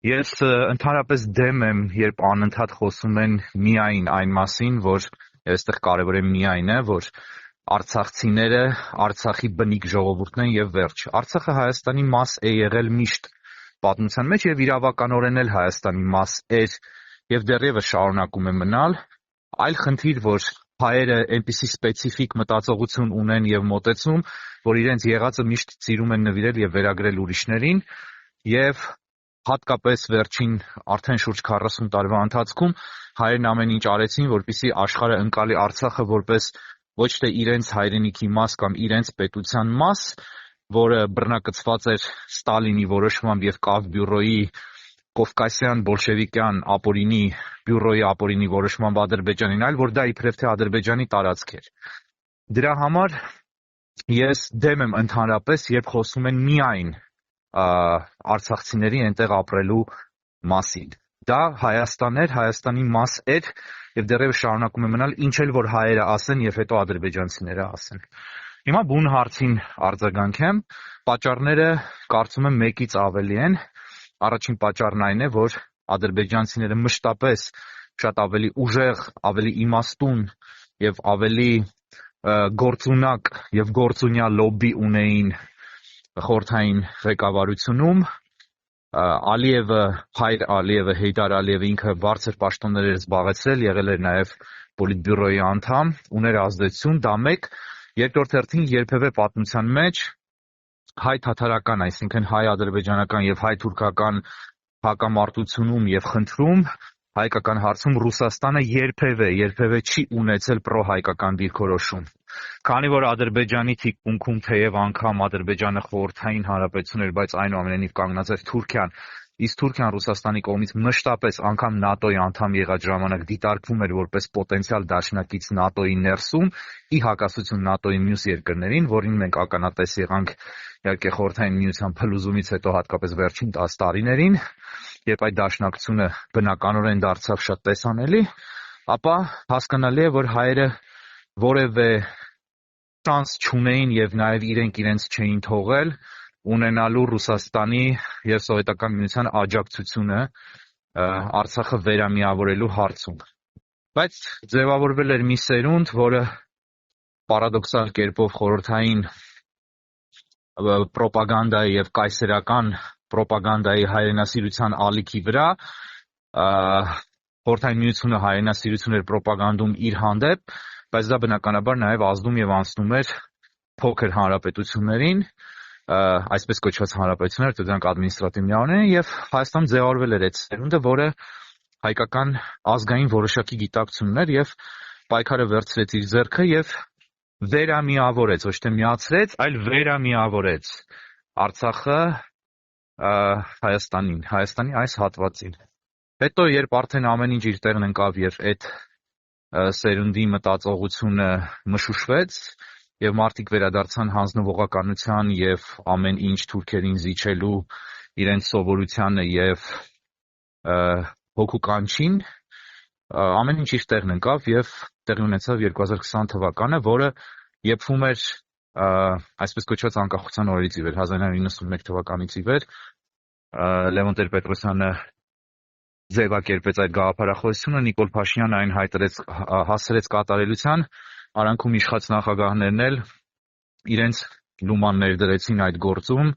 Ես ընդհանրապես դեմ եմ, երբ անընդհատ խոսում են միայն այն մասին, որ այստեղ կարևոր է միայն որ արցախցիները Արցախի բնիկ ժողովուրդն են եւ վերջ։ Արցախը Հայաստանի մաս է եղել միշտ պատմության մեջ եւ իրավականորեն էլ Հայաստանի մաս էր եւ դեռևս շարունակում է մնալ։ Այլ խնդիր, որ հայերը այնպիսի սպეციფიկ մտածողություն ունեն եւ մոտեցում, որ իրենց եղածը միշտ ծիրում են նվիրել եւ վերագրել ուրիշներին եւ հատկապես վերջին արդեն շուրջ 40 տարվա ընթացքում հայերն ամեն ինչ արեցին, որպեսզի աշխարհը ընկալի Արցախը որպես ոչ թե իրենց հայրենիքի մաս կամ իրենց պետության մաս, որը բռնակցված էր Ստալինի որոշմամբ եւ Կավ բյուրոյի Կովկասյան բոլշևիկյան ապօրինի բյուրոյի ապօրինի որոշմամբ Ադրբեջանին, այլ որ դա իբրև թե Ադրբեջանի տարածք էր։ Դրա համար ես դեմ եմ ընդհանրապես, երբ խոսում են միայն արցախցիների այնտեղ ապրելու մասին։ Դա Հայաստան էր, Հայաստանի մաս էր եւ դեռևս շարունակում է մնալ, ինչ էլ որ հայերը ասեն եւ հետո ադրբեջանցիները ասեն։ Հիմա բուն հարցին արձագանքեմ, պատճառները կարծում եմ մեկից ավելի են։ Առաջին պատճառն այն է, որ ադրբեջանցիները մշտապես շատ ավելի ուժեղ, ավելի իմաստուն եւ ավելի գործունակ եւ գործունյա լոբբի ունեին խորհրդային ղեկավարությունում։ Ալիևը, Հայր Ալիևը, Հեյդար Ալիևը ինքը բարձր պաշտոններ էր զբաղեցրել, եղել էր նաեւ Պոլիտբյուրոյի անդամ, ուներ ազդեցություն, դա մեկ։ Երկրորդ հերթին երբևէ պատմության մեջ հայ-թաթարական, այսինքն հայ-ադրբեջանական եւ հայ-թուրքական հակամարտությունում եւ խնդրում հայկական հարցում Ռուսաստանը երբևէ չի ունեցել պրոհայկական դիրքորոշում։ Քանի որ Ադրբեջանի թիկունքում թեև անգամ Ադրբեջանը խորհրդային հանրապետություն էր, բայց այնուամենայնիվ կանգնած էր Թուրքիան, իսկ Թուրքիան Ռուսաստանի կողմից մշտապես անգամ ՆԱՏՕ-ի անդամ եղած ժամանակ դիտարկվում էր որպես պոտենցիալ դաշնակից ՆԱՏՕ-ի ներսում, ի հակասություն ՆԱՏՕ-ի մյուս երկրներին, որին մենք ականատես եղանք իհարկե խորհրդային միության փլուզումից հետո հատկապես վերջին 10 տարիներին, երբ այդ դաշնակցությունը բնականորեն դարձավ շատ տեսանելի, ապա հասկանալի է, որ հայերը որևէ շանս չունեին եւ նաեւ իրենց չէին թողել ունենալու Ռուսաստանի եւ Սովետական միության աջակցությունը Արցախը վերամիավորելու հարցում։ Բայց ձևավորվել էր մի սերունդ, որը պարադոքսալ կերպով խորհրդային պրոպագանդայի եւ կայսերական պրոպագանդայի հայրենասիրության ալիքի վրա խորհրդային միությունը հայրենասիրություն էր պրոպագանդում իր հանդեպ, բայց դա բնականաբար նաեւ ազդում եւ անցնում էր փոքր հանրապետություններին, այսպես կոչված հանրապետություններ, թե դրանք ադմինիստրատիվ միավորներ են, եւ Հայաստանում ձևավորվել էր այդ սերունդը, որը հայկական ազգային որոշակի գիտակցություն ուներ եւ պայքարը վերցրեց իր ձեռքը եւ վերամիավորեց, ոչ թե միացրեց, այլ վերամիավորեց Արցախը Հայաստանի այս հատվածին։ Հետո երբ արդեն ամեն ինչ իր տեղն ընկավ եւ այդ սերունդի մտածողությունը մշուշվեց եւ մարդիկ վերադարձան հանձնվողականության եւ ամեն ինչ թուրքերին զիջելու իրենց սովորությանը եւ հոգու կանչին, ամեն ինչ իր տեղն ընկավ եւ տեղի ունեցավ 2020 թվականը, որը եփվում էր այսպես կոչված անկախության օրերից ի վեր, 1991 թվականից ի վեր Լևոն Տեր-Պետրոսյանը ձևակերպեց այդ գաղափարախոսությունը, Նիկոլ Փաշինյանը այն հասցրեց կատարելության, արանքում իշխած նախագահներն էլ իրենց լուման ներդրեցին այդ գործում,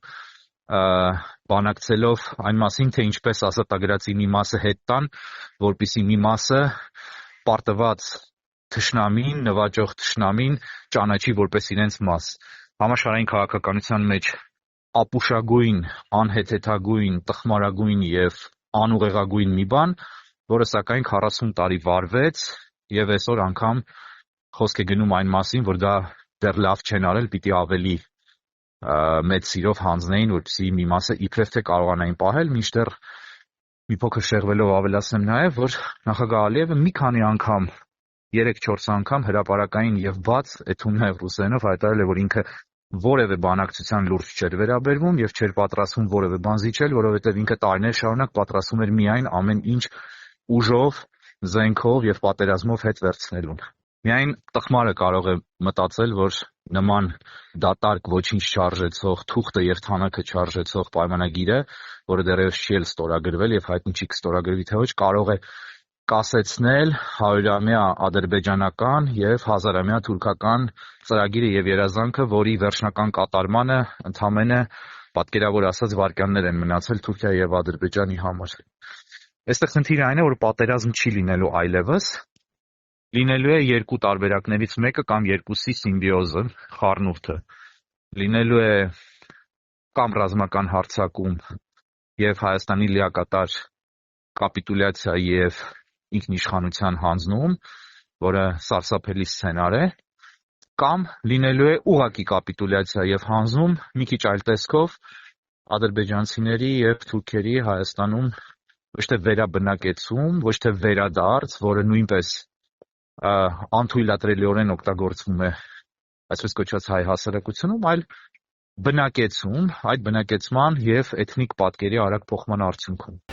բանակցելով այն մասին, թե ինչպես ազատագրածի մի մասը հետ տան, որպեսզի մի մասը պարտված թշնամին, նվաճող թշնամին ճանաչի որպես իրենց մաս։ Համաշխարհային քաղաքականության մեջ ապուշագույն, անհեթեթագույն, տխմարագույն եւ անուղեղագույն մի բան, որը սակայն 40 տարի վարվեց եւ այսօր անգամ խոսք է գնում այն մասին, որ դա դեռ լավ չեն արել, պիտի ավելի մեծ սիրով հանձնեին, որպեսզի մի մասը իբրև թե կարողանային պահել, մինչդեռ մի փոքր շեղվելով ավելացնեմ նաեւ, որ նախագահ Ալիևը մի քանի անգամ 3-4 անգամ հրապարակային եւ բաց էթունհեղ ռուսերենով հայտարարել է, որ ինքը որևէ բանակցության լուրջ չէր վերաբերվում եւ չէր պատրաստվում որևէ բան զիջել, որովհետեւ ինքը տարիներ շարունակ պատրաստվում էր միայն ամեն ինչ ուժով, զենքով եւ պատերազմով հետ վերցնելուն։ Միայն տխմարը կարող է մտածել, որ նման դատարկ ոչինչ չարժեցող, թուղթը եւ թանաքը չարժեցող պայմանագիրը, որը դեռևս չի էլ ստորագրվել եւ հայտնի չի կստորագրվի թե ոչ, կարող է կասեցնել 100-ամյա ադրբեջանական եւ 1000-ամյա թուրքական ծրագիրը եւ երազանքը, որի վերջնական կատարմանը ընդամենը պատկերավոր ասած վայրկյաններ են մնացել Թուրքիայի եւ Ադրբեջանի համար։ Այստեղ խնդիրը այն է, որ պատերազմ չի լինելու այլևս, լինելու է երկու տարբերակներից մեկը կամ երկուսի սիմբիոզը, խառնուրդը, լինելու է կամ ռազմական հարձակում եւ Հայաստանի լիակատար կապիտուլյացիա եւ ինքնիշխանության հանձնում, որը սարսափելի սցենար է, կամ լինելու է ուղղակի կապիտուլյացիա եւ հանձնում մի քիչ այլ տեսքով ադրբեջանցիների եւ թուրքերի Հայաստանում ոչ թե վերաբնակեցում, ոչ թե վերադարձ, որը նույնպես անթույլատրելիորեն օգտագործվում է այսպես կոչված հայ հասարակությունում, այլ բնակեցում, այդ բնակեցման եւ էթնիկ պատկերի արագ փոխման արդյունքում։